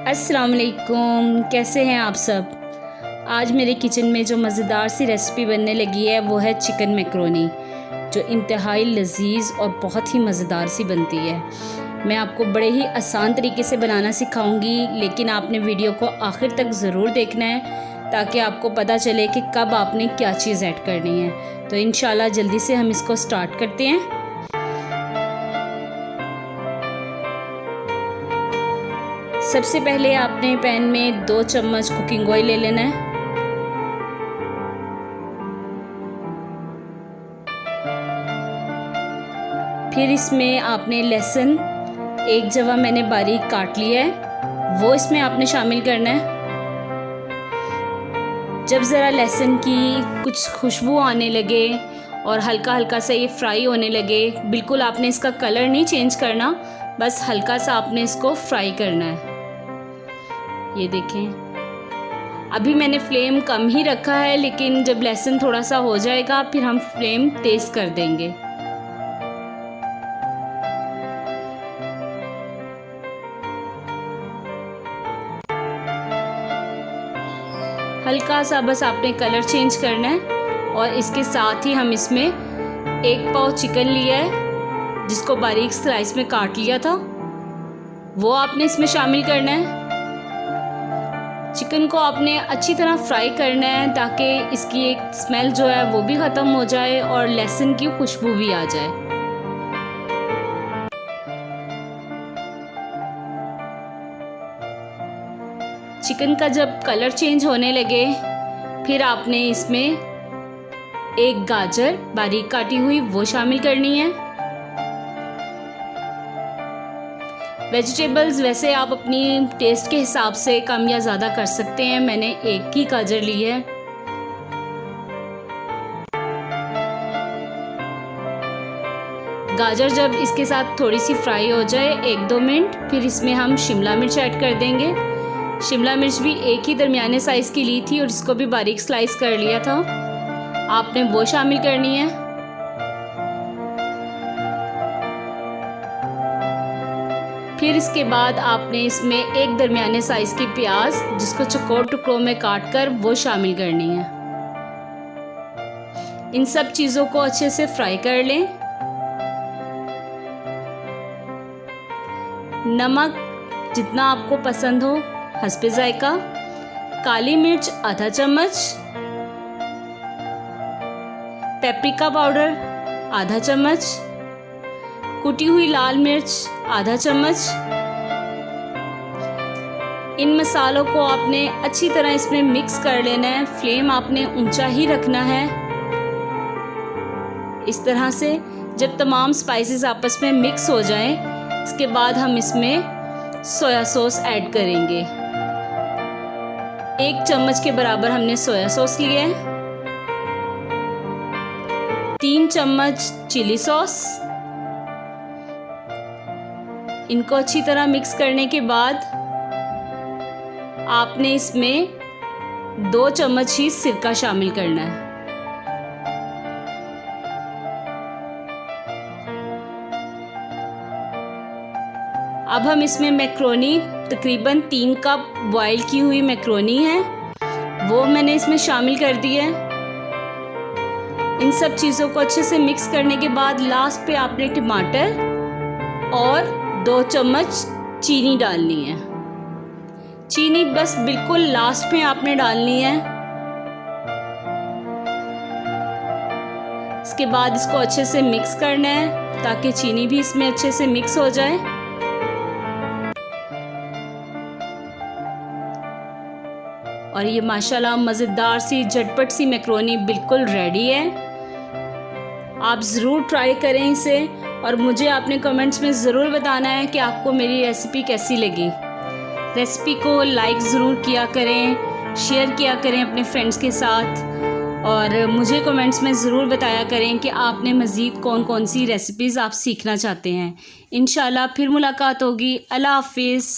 अस्सलाम वालेकुम, कैसे हैं आप सब। आज मेरे किचन में जो मज़ेदार सी रेसिपी बनने लगी है वो है चिकन मैकरोनी, जो इंतहाई लजीज और बहुत ही मज़ेदार सी बनती है। मैं आपको बड़े ही आसान तरीके से बनाना सिखाऊंगी, लेकिन आपने वीडियो को आखिर तक ज़रूर देखना है ताकि आपको पता चले कि कब आपने क्या चीज़ ऐड करनी है। तो इंशाल्लाह जल्दी से हम इसको स्टार्ट करते हैं। सबसे पहले आपने पैन में 2 चम्मच कुकिंग ऑयल ले लेना है। फिर इसमें आपने लहसुन 1 जवा मैंने बारीक काट लिया है, वो इसमें आपने शामिल करना है। जब ज़रा लहसुन की कुछ खुशबू आने लगे और हल्का हल्का सा ये फ्राई होने लगे, बिल्कुल आपने इसका कलर नहीं चेंज करना, बस हल्का सा आपने इसको फ्राई करना है। ये देखें, अभी मैंने फ्लेम कम ही रखा है, लेकिन जब लहसुन थोड़ा सा हो जाएगा फिर हम फ्लेम तेज़ कर देंगे। हल्का सा बस आपने कलर चेंज करना है। और इसके साथ ही हम इसमें 1 पाव चिकन लिया है, जिसको बारीक स्लाइस में काट लिया था, वो आपने इसमें शामिल करना है। चिकन को आपने अच्छी तरह फ्राई करना है ताकि इसकी एक स्मेल जो है वो भी ख़त्म हो जाए और लहसुन की खुशबू भी आ जाए। चिकन का जब कलर चेंज होने लगे, फिर आपने इसमें 1 गाजर बारीक काटी हुई वो शामिल करनी है। वेजिटेबल्स वैसे आप अपनी टेस्ट के हिसाब से कम या ज़्यादा कर सकते हैं, मैंने 1 ही गाजर ली है। गाजर जब इसके साथ थोड़ी सी फ्राई हो जाए 1-2 मिनट, फिर इसमें हम शिमला मिर्च ऐड कर देंगे। शिमला मिर्च भी 1 ही दरमियाने साइज़ की ली थी और इसको भी बारीक स्लाइस कर लिया था, आपने वो शामिल करनी है। फिर इसके बाद आपने इसमें 1 दरमियाने साइज़ की प्याज, जिसको चौकोर टुकड़ों में काट कर वो शामिल करनी है। इन सब चीज़ों को अच्छे से फ्राई कर लें। नमक जितना आपको पसंद हो हस्बे जायका। काली मिर्च आधा चम्मच, पेपरिका पाउडर आधा चम्मच, कुटी हुई लाल मिर्च आधा चम्मच। इन मसालों को आपने अच्छी तरह इसमें मिक्स कर लेना है। फ्लेम आपने ऊंचा ही रखना है। इस तरह से जब तमाम स्पाइसेस आपस में मिक्स हो जाएं, इसके बाद हम इसमें सोया सॉस ऐड करेंगे। 1 चम्मच के बराबर हमने सोया सॉस लिया है। 3 चम्मच चिली सॉस। इनको अच्छी तरह मिक्स करने के बाद आपने इसमें 2 चम्मच ही सिरका शामिल करना है। अब हम इसमें मैक्रोनी, तकरीबन 3 कप बॉयल की हुई मैक्रोनी है, वो मैंने इसमें शामिल कर दी है। इन सब चीज़ों को अच्छे से मिक्स करने के बाद लास्ट पे आपने टमाटर और 2 चम्मच चीनी डालनी है। चीनी बस बिल्कुल लास्ट में आपने डालनी है। इसके बाद इसको अच्छे से मिक्स करना है ताकि चीनी भी इसमें अच्छे से मिक्स हो जाए। और ये माशाल्लाह मज़ेदार सी झटपट सी मैक्रोनी बिल्कुल रेडी है। आप ज़रूर ट्राई करें इसे और मुझे आपने कमेंट्स में ज़रूर बताना है कि आपको मेरी रेसिपी कैसी लगी। रेसिपी को लाइक ज़रूर किया करें, शेयर किया करें अपने फ्रेंड्स के साथ, और मुझे कमेंट्स में ज़रूर बताया करें कि आपने मज़ीद कौन कौन सी रेसिपीज़ आप सीखना चाहते हैं। इंशाल्लाह फिर मुलाकात होगी। अल्लाह हाफिज़।